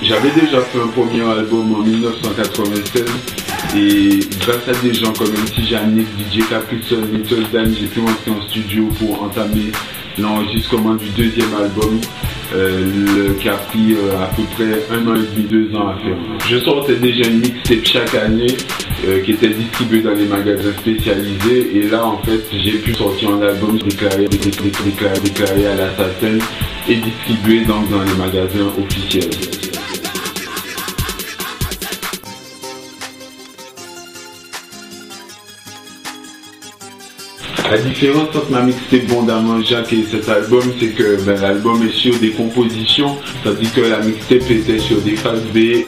J'avais déjà fait un premier album en 1996 et grâce à des gens comme MC Janik, DJ Caprison, Little Dan, j'ai pu entrer en studio pour entamer l'enregistrement du deuxième album qui a pris à peu près 1 an et demi, 2 ans à faire. Je sortais déjà une mixtape chaque année qui était distribuée dans les magasins spécialisés et là en fait j'ai pu sortir un album déclaré à l'assassin et distribué donc dans les magasins officiels. La différence entre ma mixtape Bondamment Jacques et cet album, c'est que l'album est sur des compositions, tandis que la mixtape était sur des phases B.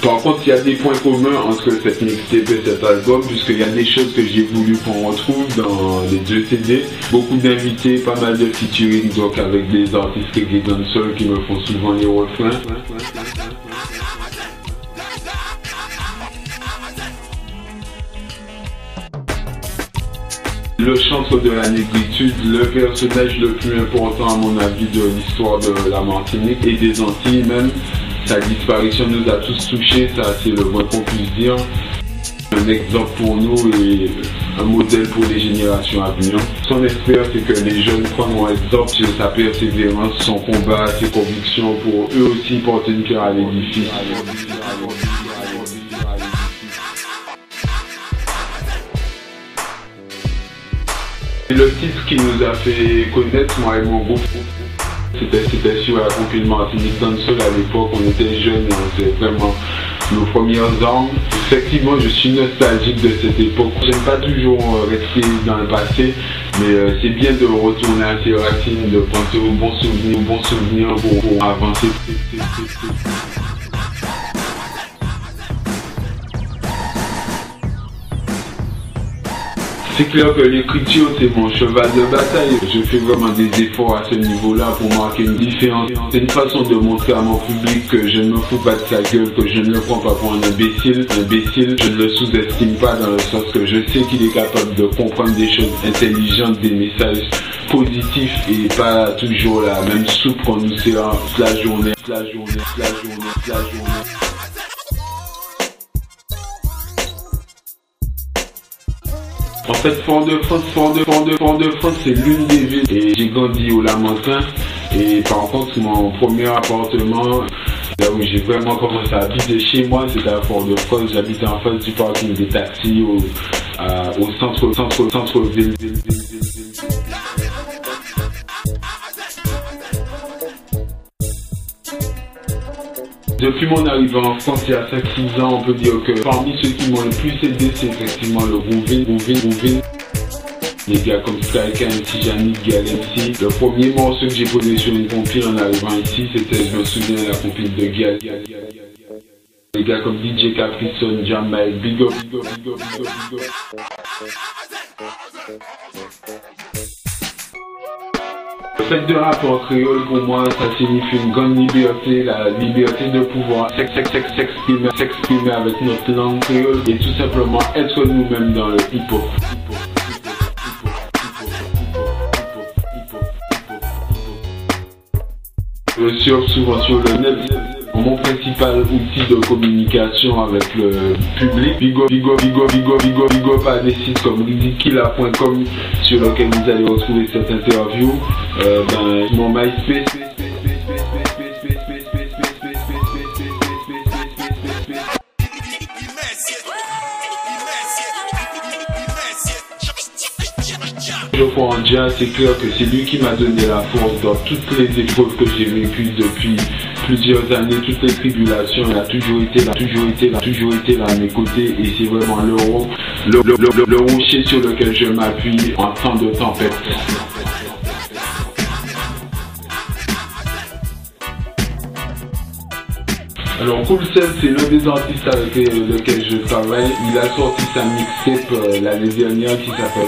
Par contre, il y a des points communs entre cette mixtape et cet album, puisqu'il y a des choses que j'ai voulu qu'on retrouve dans les deux CD. Beaucoup d'invités, pas mal de featuring, donc avec des artistes reggae dancehall qui me font souvent les refrains. Le chantre de la négritude, le personnage le plus important à mon avis de l'histoire de la Martinique et des Antilles même. Sa disparition nous a tous touchés, ça c'est le moins qu'on puisse dire. Un exemple pour nous et un modèle pour les générations à venir. Son espère c'est que les jeunes prendront exemple sur sa persévérance, son combat, ses convictions pour eux aussi porter une pierre à l'édifice. Le titre qui nous a fait connaître, moi et mon groupe, c'était sur la compil Martinique Dancehall. À l'époque, on était jeunes et on faisait vraiment nos premières armes. Effectivement, je suis nostalgique de cette époque. J'aime pas toujours rester dans le passé, mais c'est bien de retourner à ses racines, de penser aux bons souvenirs pour avancer. C'est clair que l'écriture c'est mon cheval de bataille. Je fais vraiment des efforts à ce niveau-là pour marquer une différence. C'est une façon de montrer à mon public que je ne me fous pas de sa gueule, que je ne le prends pas pour un imbécile. Je ne le sous-estime pas dans le sens que je sais qu'il est capable de comprendre des choses intelligentes, des messages positifs et pas toujours la même soupe qu'on nous sert la journée. En fait, Fort-de-France, c'est l'une des villes. Et j'ai grandi au Lamentin. Et par contre, mon premier appartement, là où j'ai vraiment commencé à habiter chez moi, c'était à Fort-de-France. J'habitais en face du parking des taxis au centre-ville. Depuis mon arrivée en France il y a 5-6 ans, on peut dire que parmi ceux qui m'ont le plus aidé, c'est effectivement le Groovin. Les gars comme Skyka, MC Janik, Gal MC. Le premier morceau que j'ai posé sur une compile en arrivant ici, c'était, je me souviens, la compile de Gal. Les gars comme DJ Caprison, Jamel, Big Up. Le fait de rapper en créole, pour moi, ça signifie une grande liberté, la liberté de pouvoir s'exprimer avec notre langue créole et tout simplement être nous-mêmes dans le hip-hop. Je surfe souvent sur le net. Mon principal outil de communication avec le public, big up à des sites comme ridicula.com sur lequel vous allez retrouver cette interview, mon MySpace. Je crois en Jah, c'est clair que c'est lui qui m'a donné la force dans toutes les épreuves que j'ai vécues depuis plusieurs années, toutes les tribulations. Il a toujours été là à mes côtés et c'est vraiment le rocher sur lequel je m'appuie en temps de tempête. Alors Cool Cell, c'est l'un des artistes avec lequel je travaille. Il a sorti sa mixtape l'année dernière qui s'appelle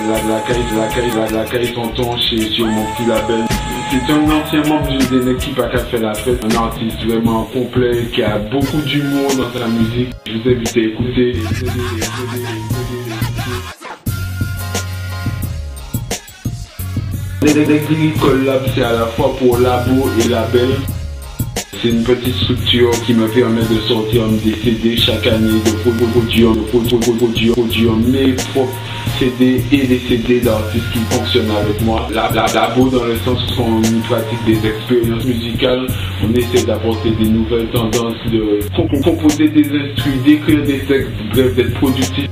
La Caille Tonton sur mon petit label. C'est un ancien membre d'une équipe à Café La Fête, un artiste vraiment complet qui a beaucoup d'humour dans sa musique. Je vous invite à écouter. Les collabs, c'est à la fois pour labo et label. C'est une petite structure qui me permet de sortir des CD chaque année, de produire mes propres CD et des CD d'artistes qui fonctionnent avec moi. Labo dans le sens qu'on pratique des expériences musicales, on essaie d'apporter des nouvelles tendances, de composer des instruments, d'écrire des textes, bref, d'être productif.